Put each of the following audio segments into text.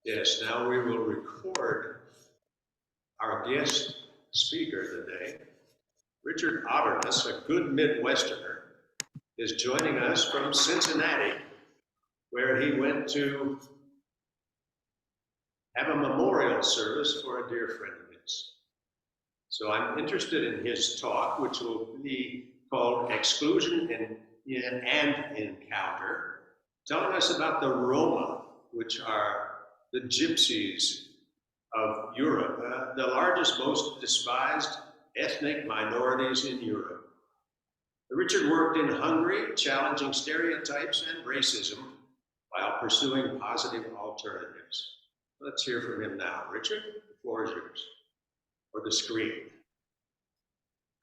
Yes, now we will record our guest speaker today. Richard Otterness, a good Midwesterner, is joining us from Cincinnati, where he went to have a memorial service for a dear friend of his. So I'm interested in his talk, which will be called Exclusion and Encounter, telling us about the Roma, which are the gypsies of Europe, the largest, most despised ethnic minorities in Europe. Richard worked in Hungary, challenging stereotypes and racism while pursuing positive alternatives. Let's hear from him now. Richard, the floor is yours, or the screen.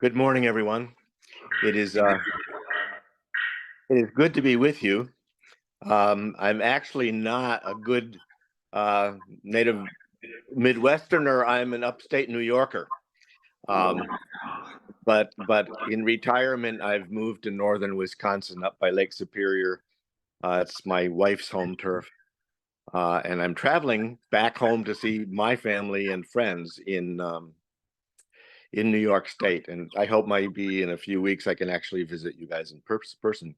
Good morning, everyone. It is good to be with you. I'm actually not a good native Midwesterner. I'm an upstate New Yorker. But in retirement, I've moved to northern Wisconsin, up by Lake Superior. It's my wife's home turf. And I'm traveling back home to see my family and friends in New York State. And I hope maybe in a few weeks I can actually visit you guys in person.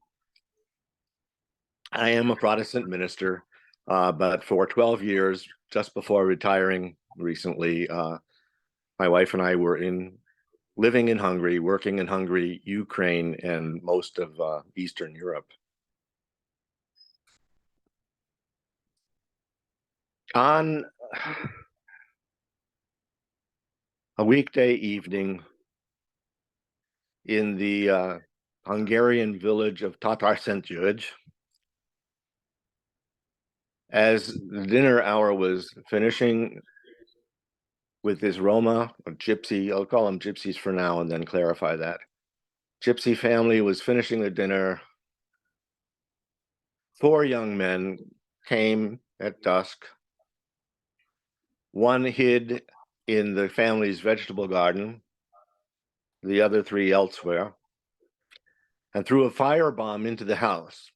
I am a Protestant minister, but for 12 years, just before retiring recently, my wife and I were living in Hungary, working in Hungary, Ukraine, and most of Eastern Europe. On a weekday evening in the Hungarian village of Tavern, as the dinner hour was finishing with this Roma, or gypsy, I'll call them gypsies for now and then clarify that. Gypsy family was finishing the dinner. 4 young men came at dusk. One hid in the family's vegetable garden, the other 3 elsewhere, and threw a firebomb into the house.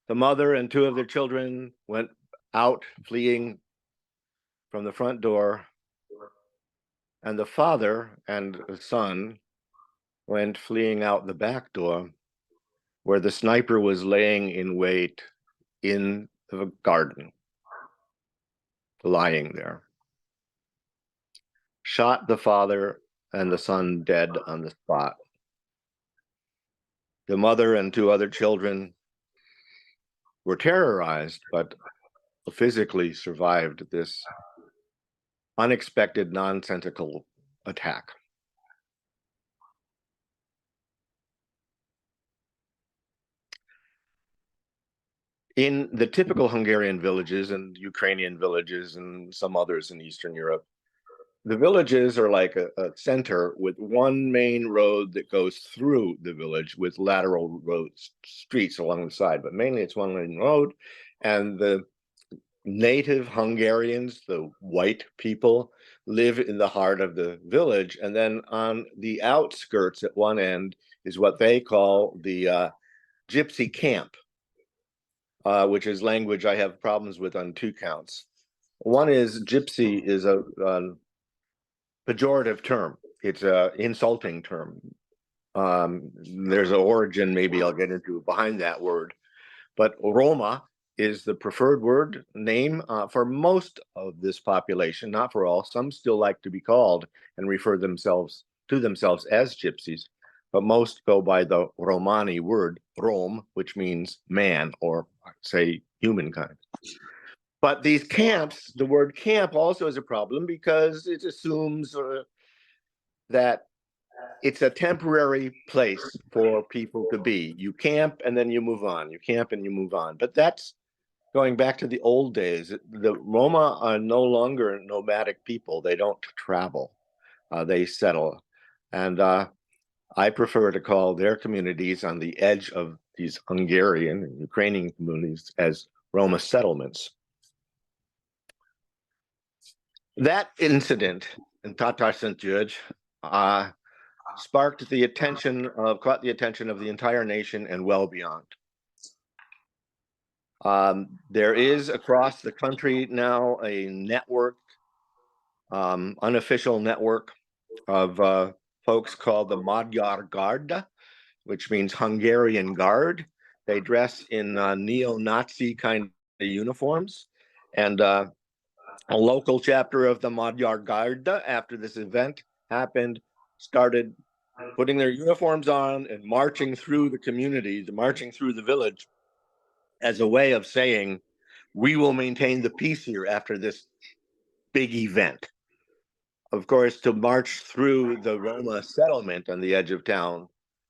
The mother and 2 of their children went out fleeing from the front door, and the father and the son went fleeing out the back door, where the sniper was laying in wait in the garden, lying there. Shot the father and the son dead on the spot. The mother and 2 other children were terrorized, but physically survived this unexpected, nonsensical attack. In the typical Hungarian villages and Ukrainian villages and some others in Eastern Europe, the villages are like a center with one main road that goes through the village with lateral roads, streets along the side, but mainly it's one main road. And the native Hungarians, the white people, live in the heart of the village. And then on the outskirts at one end is what they call the gypsy camp, which is language I have problems with on 2 counts. One is gypsy is a pejorative term. It's an insulting term. There's an origin, maybe I'll get into behind that word. But Roma is the preferred word name for most of this population, not for all. Some still like to be called and refer to themselves as gypsies, but most go by the Romani word, Rom, which means man, or say humankind. But these camps, the word camp also is a problem because it assumes that it's a temporary place for people to be. You camp and then you move on. You camp and you move on. But that's going back to the old days. The Roma are no longer nomadic people. They don't travel. They settle. And I prefer to call their communities on the edge of these Hungarian and Ukrainian communities as Roma settlements. That incident in Tavern caught the attention of the entire nation and well beyond. There is across the country now a network, unofficial network of folks called the Magyar Garda, which means Hungarian Guard. They dress in neo-Nazi kind of uniforms. And a local chapter of the Magyar Garda, after this event happened, started putting their uniforms on and marching through the community, marching through the village, as a way of saying, we will maintain the peace here after this big event. Of course, to march through the Roma settlement on the edge of town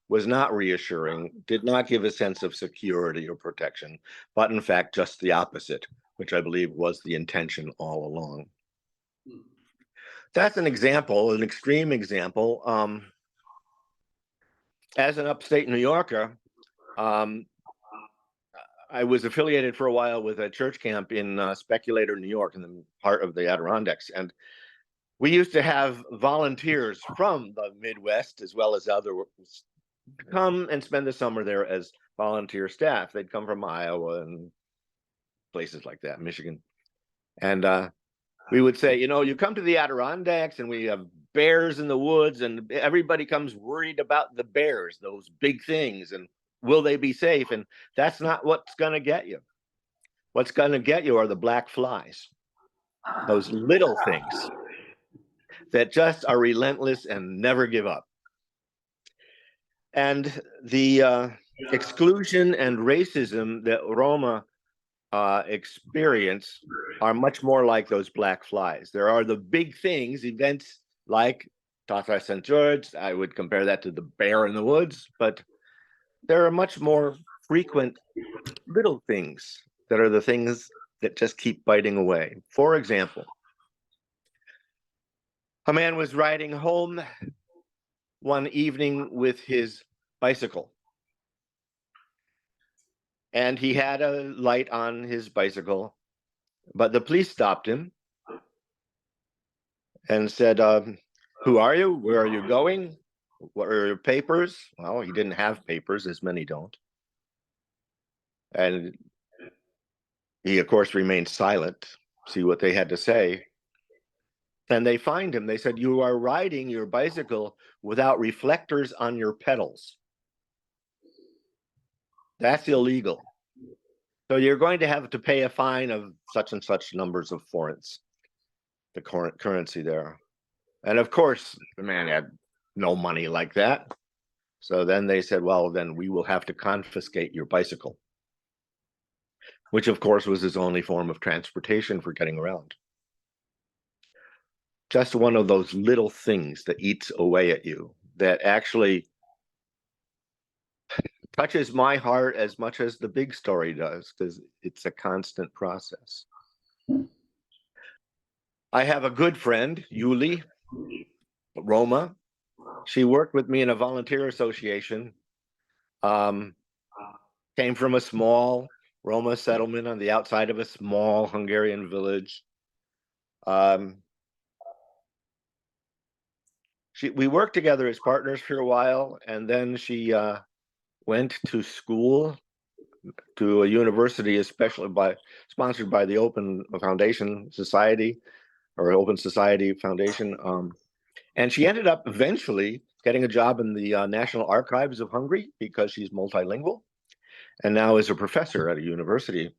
was not reassuring, did not give a sense of security or protection, but in fact, just the opposite, which I believe was the intention all along. That's an example, an extreme example. As an upstate New Yorker, I was affiliated for a while with a church camp in Speculator, New York, in the heart of the Adirondacks. And we used to have volunteers from the Midwest, as well as other, come and spend the summer there as volunteer staff. They'd come from Iowa and places like that, Michigan. And we would say, you know, you come to the Adirondacks and we have bears in the woods, and everybody comes worried about the bears, those big things, and will they be safe? And that's not what's going to get you. What's going to get you are the black flies, those little things that just are relentless and never give up. And the exclusion and racism that Roma experience are much more like those black flies. There are the big things, events like Tata St. George. I would compare that to the bear in the woods, but there are much more frequent little things that are the things that just keep biting away. For example, a man was riding home one evening with his bicycle, and he had a light on his bicycle, but the police stopped him and said, who are you? Where are you going? What are your papers? Well, he didn't have papers, as many don't. And he, of course, remained silent, see what they had to say. And they fined him. They said, you are riding your bicycle without reflectors on your pedals. That's illegal. So you're going to have to pay a fine of such and such numbers of forints, the current currency there. And of course, the man had no money like that. So then they said, well, then we will have to confiscate your bicycle, which of course was his only form of transportation for getting around. Just one of those little things that eats away at you, that actually touches my heart as much as the big story does, because it's a constant process. I have a good friend, Yuli, Roma. She worked with me in a volunteer association, came from a small Roma settlement on the outside of a small Hungarian village. We worked together as partners for a while, and then she went to school, to a university, especially sponsored by the Open Foundation Society, or Open Society Foundation. And she ended up eventually getting a job in the National Archives of Hungary because she's multilingual, and now is a professor at a university.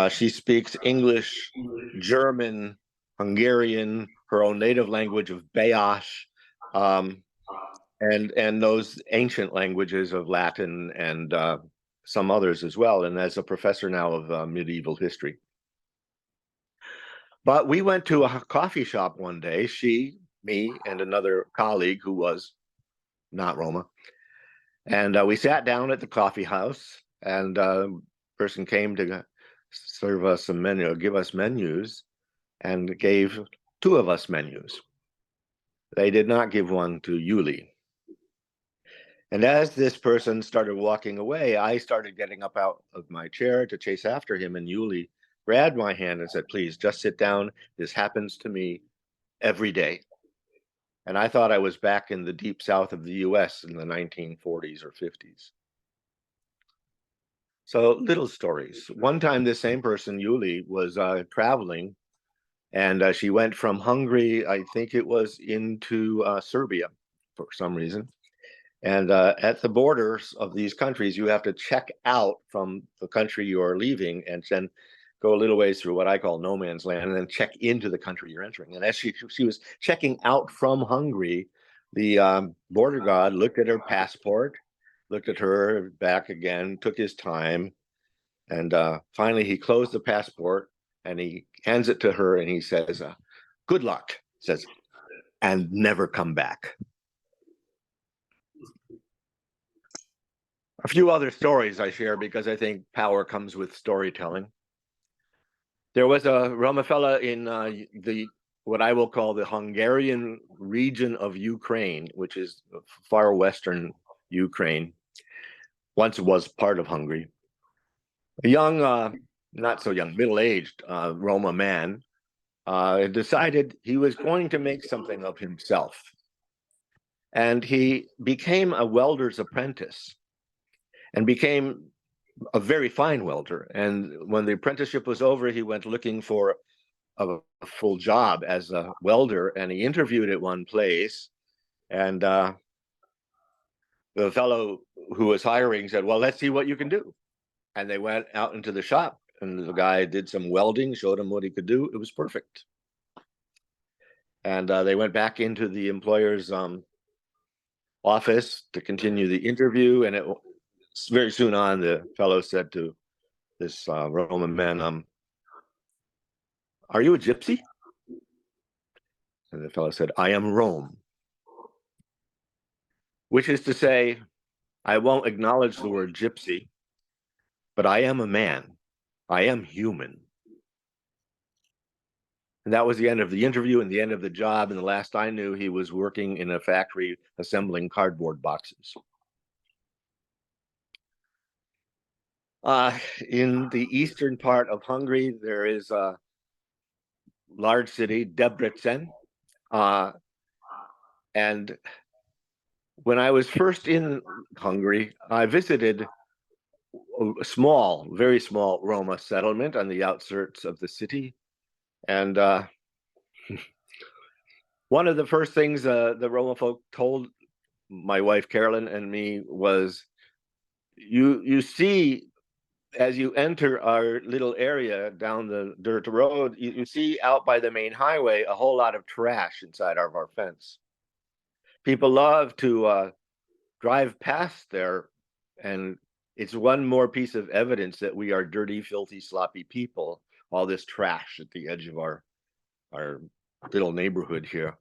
She speaks English, German, Hungarian, her own native language of Bayas, and those ancient languages of Latin and some others as well, and as a professor now of medieval history. But we went to a coffee shop one day, she, me, and another colleague who was not Roma. And we sat down at the coffee house, and a person came to serve us a menu, give us menus, and gave two of us menus. They did not give one to Yuli. And as this person started walking away, I started getting up out of my chair to chase after him, and Yuli grabbed my hand and said, please, just sit down. This happens to me every day. And I thought I was back in the deep south of the US in the 1940s or 50s. So little stories. One time, this same person, Yuli, was traveling, and she went from Hungary, I think it was, into Serbia for some reason. And at the borders of these countries, you have to check out from the country you are leaving and then go a little ways through what I call no man's land and then check into the country you're entering. And as she was checking out from Hungary, the border guard looked at her passport, looked at her back again, took his time, and finally he closed the passport and he hands it to her and he says, good luck, says, and never come back. A few other stories I share because I think power comes with storytelling. There was a Roma fella in the what I will call the Hungarian region of Ukraine, which is far western Ukraine. Once was part of Hungary. A young, not so young, middle-aged Roma man decided he was going to make something of himself. And he became a welder's apprentice and became a very fine welder. And when the apprenticeship was over, he went looking for a full job as a welder, and he interviewed at one place. And the fellow who was hiring said, well, let's see what you can do. And they went out into the shop, and the guy did some welding, showed him what he could do. It was perfect. And they went back into the employer's office to continue the interview. And it very soon on, the fellow said to this Roman man, are you a gypsy? And the fellow said, I am Rome. Which is to say, I won't acknowledge the word gypsy, but I am a man. I am human. And that was the end of the interview and the end of the job. And the last I knew, he was working in a factory assembling cardboard boxes. In the eastern part of Hungary, there is a large city, Debrecen. And when I was first in Hungary, I visited a small, very small Roma settlement on the outskirts of the city. And one of the first things the Roma folk told my wife, Carolyn, and me was, you see, as you enter our little area down the dirt road, you see out by the main highway a whole lot of trash inside of our fence. People love to drive past there, and it's one more piece of evidence that we are dirty, filthy, sloppy people, all this trash at the edge of our little neighborhood here.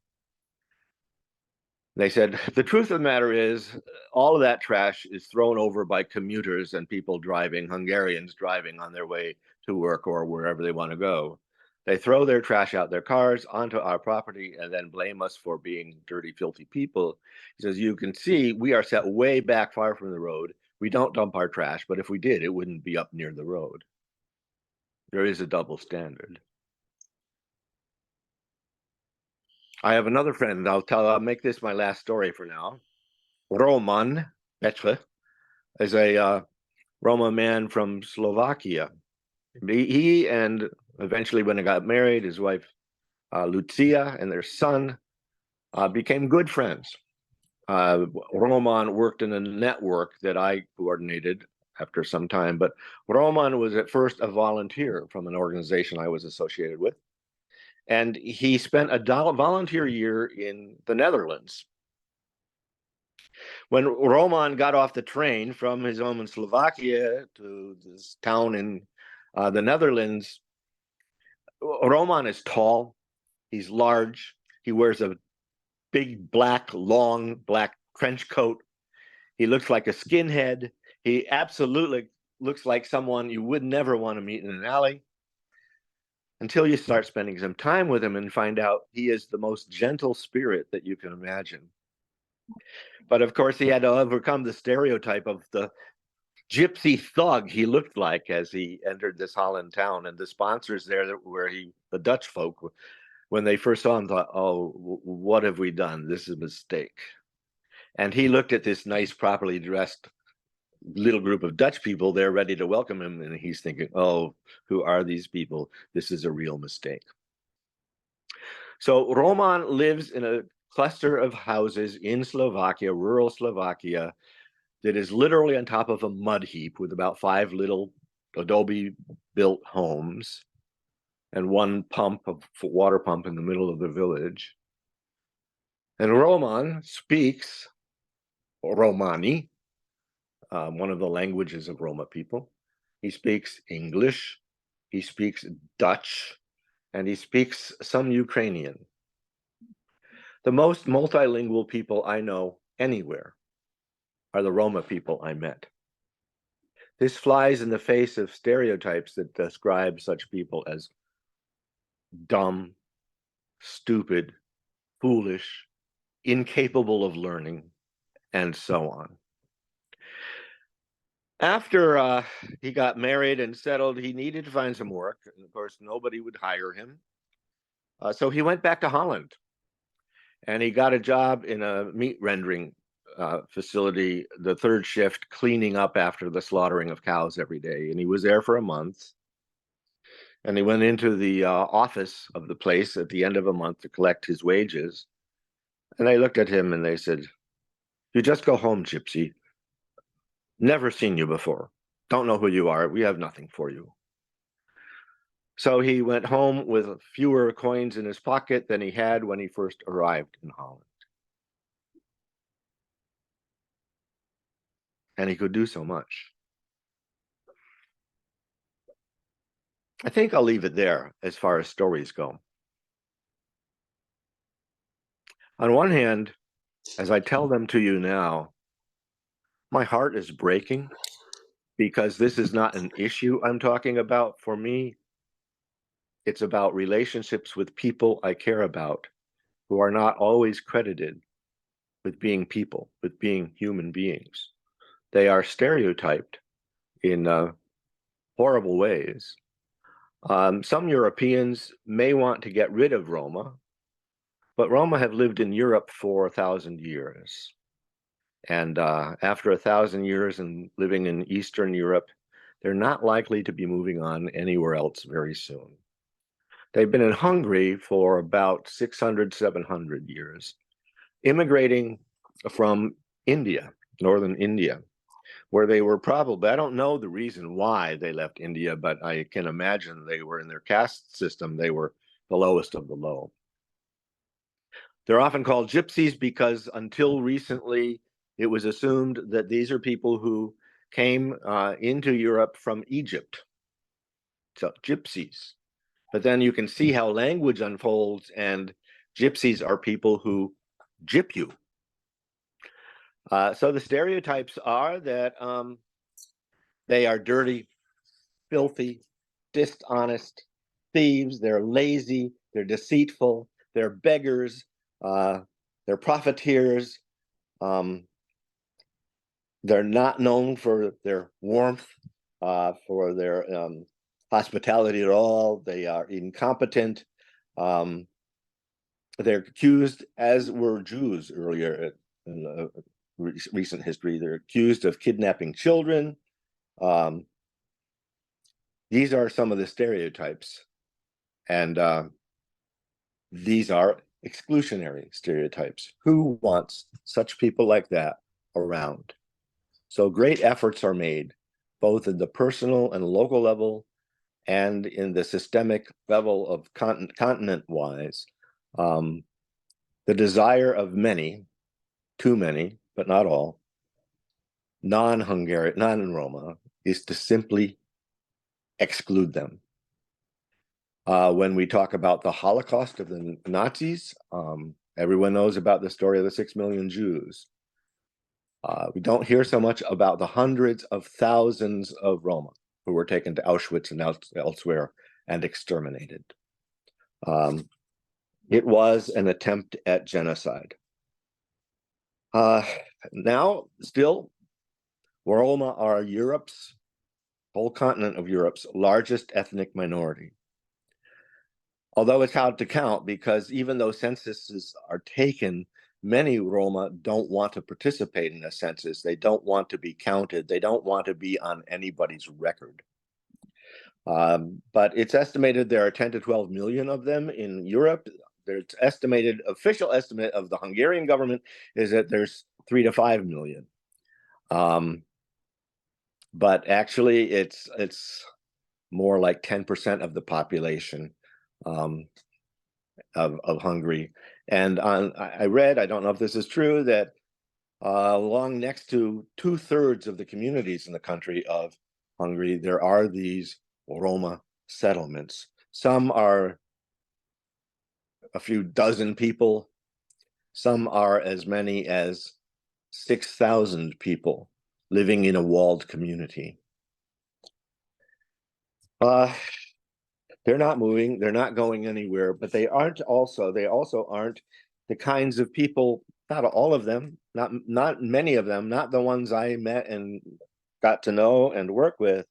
They said, the truth of the matter is, all of that trash is thrown over by commuters and people driving, Hungarians driving on their way to work or wherever they want to go. They throw their trash out their cars onto our property and then blame us for being dirty, filthy people. He says, you can see we are set way back far from the road. We don't dump our trash, but if we did, it wouldn't be up near the road. There is a double standard. I have another friend. I'll make this my last story for now. Roman Petre is a Roma man from Slovakia. He and eventually, when he got married, his wife Lucia and their son became good friends. Roman worked in a network that I coordinated after some time, but Roman was at first a volunteer from an organization I was associated with. And he spent a volunteer year in the Netherlands. When Roman got off the train from his home in Slovakia to this town in the Netherlands, Roman is tall, he's large, he wears a big long black trench coat, he looks like a skinhead, he absolutely looks like someone you would never want to meet in an alley. Until you start spending some time with him and find out he is the most gentle spirit that you can imagine. But of course, he had to overcome the stereotype of the gypsy thug he looked like as he entered this Holland town. And the sponsors there where the Dutch folk, when they first saw him, thought, oh, what have we done? This is a mistake. And he looked at this nice, properly dressed little group of Dutch people there ready to welcome him, and he's thinking, oh, who are these people? This is a real mistake. So Roman lives in a cluster of houses in Slovakia, rural Slovakia, that is literally on top of a mud heap with about 5 little adobe built homes and one water pump in the middle of the village. And Roman speaks Romani, one of the languages of Roma people. He speaks English, he speaks Dutch, and he speaks some Ukrainian. The most multilingual people I know anywhere are the Roma people I met. This flies in the face of stereotypes that describe such people as dumb, stupid, foolish, incapable of learning, and so on. After he got married and settled, he needed to find some work. And of course, nobody would hire him. So he went back to Holland. And he got a job in a meat rendering facility, the 3rd shift, cleaning up after the slaughtering of cows every day. And he was there for a month. And he went into the office of the place at the end of a month to collect his wages. And they looked at him and they said, "You just go home, gypsy. Never seen you before. Don't know who you are. We have nothing for you." So he went home with fewer coins in his pocket than he had when he first arrived in Holland. And he could do so much. I think I'll leave it there as far as stories go. On one hand, as I tell them to you now, my heart is breaking because this is not an issue I'm talking about. For me, it's about relationships with people I care about who are not always credited with being people, with being human beings. They are stereotyped in horrible ways. Some Europeans may want to get rid of Roma, but Roma have lived in Europe for 1,000 years. And after 1,000 years and living in Eastern Europe, they're not likely to be moving on anywhere else very soon. They've been in Hungary for about 600, 700 years, immigrating from India, northern India, where they were probably, I don't know the reason why they left India, but I can imagine they were in their caste system, they were the lowest of the low. They're often called gypsies because until recently, it was assumed that these are people who came into Europe from Egypt. So gypsies. But then you can see how language unfolds, and gypsies are people who gyp you. So the stereotypes are that they are dirty, filthy, dishonest, thieves, they're lazy, they're deceitful, they're beggars, they're profiteers, they're not known for their warmth, for their hospitality at all. They are incompetent. They're accused, as were Jews earlier in recent history, they're accused of kidnapping children. These are some of the stereotypes. And these are exclusionary stereotypes. Who wants such people like that around? So great efforts are made, both at the personal and local level, and in the systemic level of continent-wise. The desire of many, too many, but not all, non-Hungarian, non-Roma, is to simply exclude them. When we talk about the Holocaust of the Nazis, everyone knows about the story of the 6 million Jews. We don't hear so much about the hundreds of thousands of Roma who were taken to Auschwitz and elsewhere and exterminated. It was an attempt at genocide. Now, still, Roma are Europe's, whole continent of Europe's largest ethnic minority. Although it's hard to count because even though censuses are taken, many Roma don't want to participate in a census. They don't want to be counted. They don't want to be on anybody's record. But it's estimated there are 10 to 12 million of them in Europe. There's estimated, official estimate of the Hungarian government is that there's 3 to 5 million. But actually, it's more like 10% of the population of Hungary. And I read, I don't know if this is true, that along next to 2/3 of the communities in the country of Hungary, there are these Roma settlements. Some are a few dozen people. Some are as many as 6,000 people living in a walled community. They're not moving, they're not going anywhere, but they also aren't the kinds of people, not all of them, not many of them, not the ones I met and got to know and work with.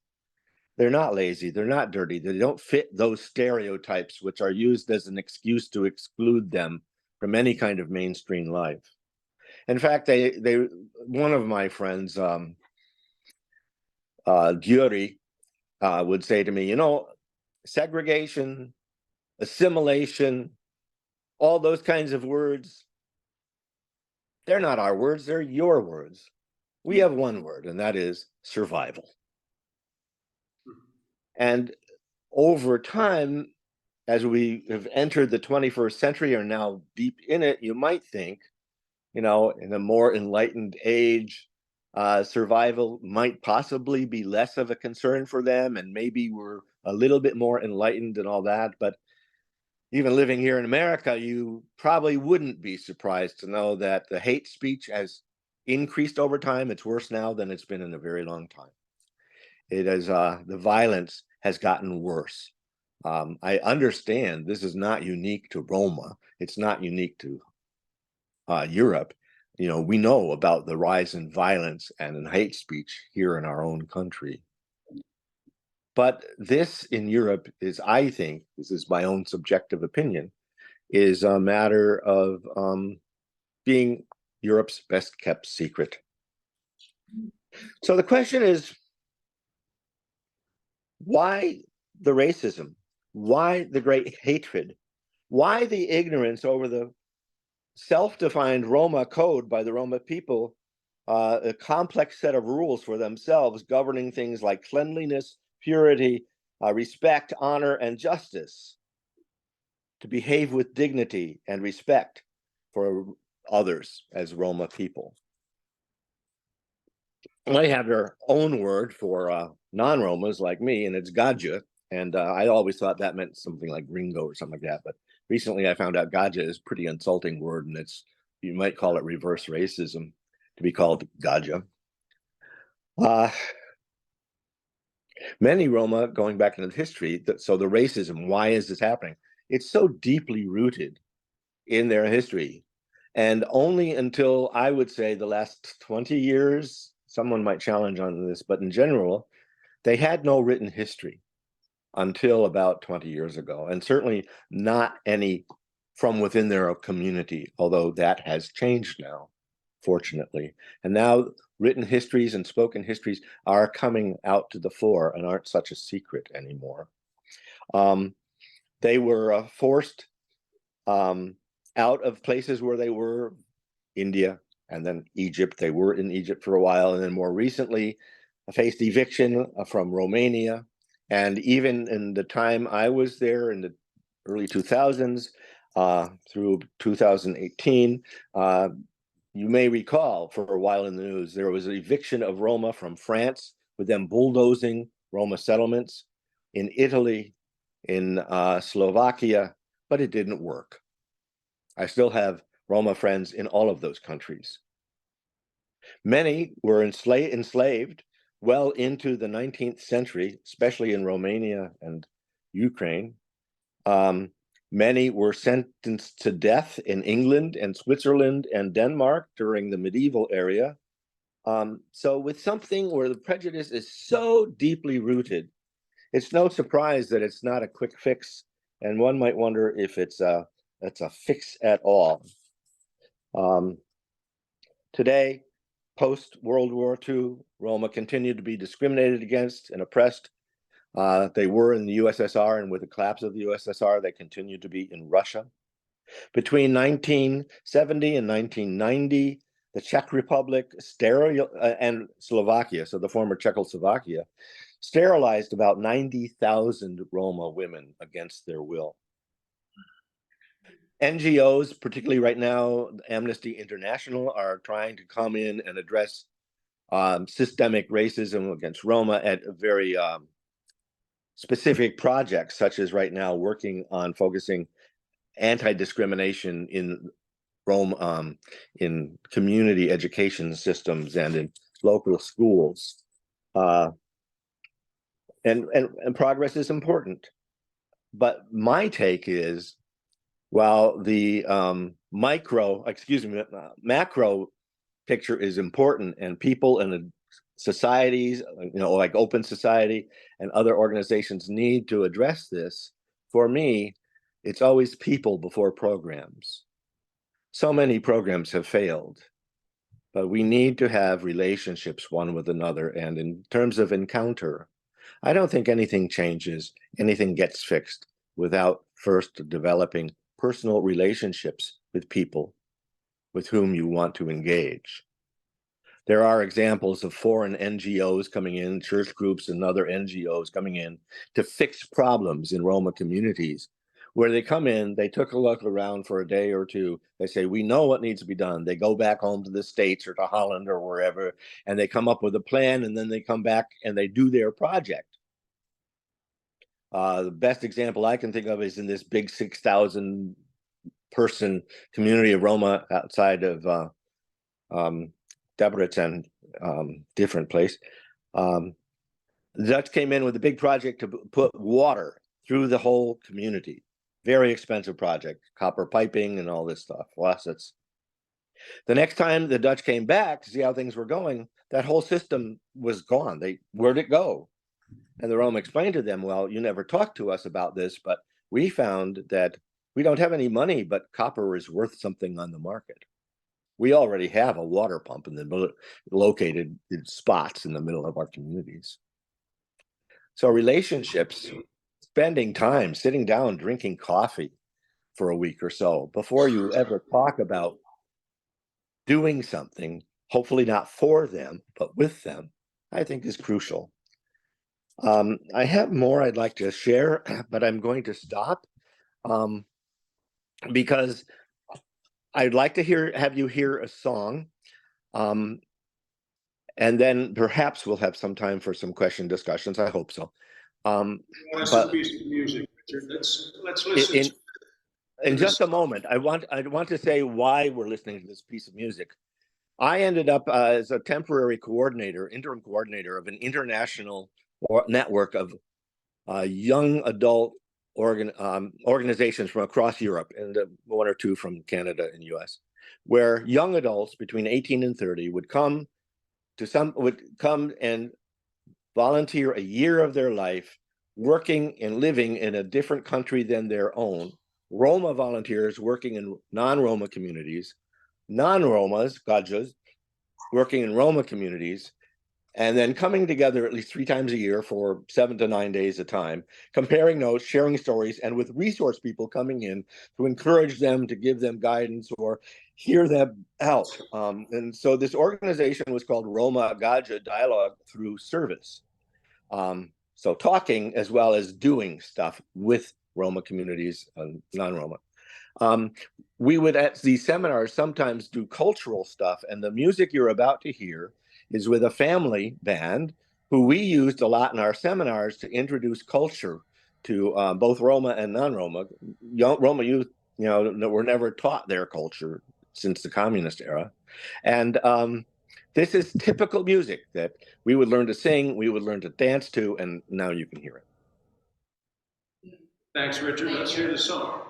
They're not lazy, they're not dirty, they don't fit those stereotypes which are used as an excuse to exclude them from any kind of mainstream life. In fact, one of my friends, Gyuri, would say to me, you know, segregation, assimilation, all those kinds of words, they're not our words, they're your words. We have one word, and that is survival. And over time, as we have entered the 21st century, or now deep in it, you might think, you know, in a more enlightened age, survival might possibly be less of a concern for them, and maybe we're a little bit more enlightened and all that. But even living here in America, you probably wouldn't be surprised to know that the hate speech has increased over time. It's worse now than it's been in a very long time. It is the violence has gotten worse. I understand this is not unique to Roma. It's not unique to Europe. You know, we know about the rise in violence and in hate speech here in our own country. But this in Europe is, I think, this is my own subjective opinion, is a matter of being Europe's best kept secret. So the question is, why the racism? Why the great hatred? Why the ignorance over the self-defined Roma code by the Roma people, a complex set of rules for themselves governing things like cleanliness, purity, respect, honor, and justice, to behave with dignity and respect for others as Roma people. They have their own word for non-Romas like me, and it's Gaja. And I always thought that meant something like gringo or something like that. But recently I found out Gaja is a pretty insulting word, and you might call it reverse racism to be called Gaja. Many Roma, going back into history, so the racism, why is this happening? It's so deeply rooted in their history. And only until, I would say, the last 20 years, someone might challenge on this, but in general, they had no written history until about 20 years ago, and certainly not any from within their community, although that has changed now, fortunately. And now written histories and spoken histories are coming out to the fore and aren't such a secret anymore. They were forced out of places where they were, India and then Egypt. They were in Egypt for a while, and then more recently faced eviction from Romania. And even in the time I was there in the early 2000s through 2018, you may recall for a while in the news, there was an eviction of Roma from France with them bulldozing Roma settlements, in Italy, in Slovakia, but it didn't work. I still have Roma friends in all of those countries. Many were enslaved well into the 19th century, especially in Romania and Ukraine. Many were sentenced to death in England and Switzerland and Denmark during the medieval era. So with something where the prejudice is so deeply rooted, it's no surprise that it's not a quick fix, and one might wonder if it's a fix at all. Today, post-World War II, Roma continued to be discriminated against and oppressed. They were in the USSR, and with the collapse of the USSR, they continued to be in Russia. Between 1970 and 1990, the Czech Republic and Slovakia, so the former Czechoslovakia, sterilized about 90,000 Roma women against their will. NGOs, particularly right now, Amnesty International, are trying to come in and address systemic racism against Roma at very specific projects, such as right now working on focusing anti-discrimination in Rome, in community education systems and in local schools. And progress is important. But my take is, while the macro picture is important, and people and societies, like Open Society and other organizations need to address this, for me, it's always people before programs. So many programs have failed, but we need to have relationships one with another. And in terms of encounter, I don't think anything changes, anything gets fixed without first developing personal relationships with people with whom you want to engage. There are examples of foreign NGOs coming in, church groups and other NGOs coming in to fix problems in Roma communities, where they come in, they took a look around for a day or two, they say, we know what needs to be done. They go back home to the States or to Holland or wherever, and they come up with a plan, and then they come back and they do their project. The best example I can think of is in this big 6,000 person community of Roma outside of Debrecen, different place. The Dutch came in with a big project to put water through the whole community. Very expensive project, copper piping and all this stuff, faucets. The next time the Dutch came back to see how things were going, that whole system was gone. Where'd it go? And the Roma explained to them, well, you never talked to us about this, but we found that we don't have any money, but copper is worth something on the market. We already have a water pump in the middle, located in spots in the middle of our communities. So relationships, spending time, sitting down, drinking coffee for a week or so before you ever talk about doing something, hopefully not for them, but with them, I think is crucial. I have more I'd like to share, but I'm going to stop because I'd like to have you hear a song, and then perhaps we'll have some time for some question discussions. I hope so. But piece of music, Richard. Let's listen. In just a moment, I want to say why we're listening to this piece of music. I ended up as a temporary interim coordinator of an international network of young adult organizations from across Europe, and one or two from Canada and US, where young adults between 18 and 30 would come and volunteer a year of their life working and living in a different country than their own. Roma volunteers working in non-Roma communities, non-Romas, Gajas, working in Roma communities, and then coming together at least 3 times a year for 7 to 9 days at a time, comparing notes, sharing stories, and with resource people coming in to encourage them, to give them guidance or hear them out. And so this organization was called Roma Gaja, Dialogue Through Service. So talking as well as doing stuff with Roma communities and non-Roma. We would at these seminars sometimes do cultural stuff, and the music you're about to hear is with a family band who we used a lot in our seminars to introduce culture to both Roma and non-Roma. Roma youth, were never taught their culture since the communist era. And this is typical music that we would learn to sing, we would learn to dance to, and now you can hear it. Thanks, Richard. Let's hear the song.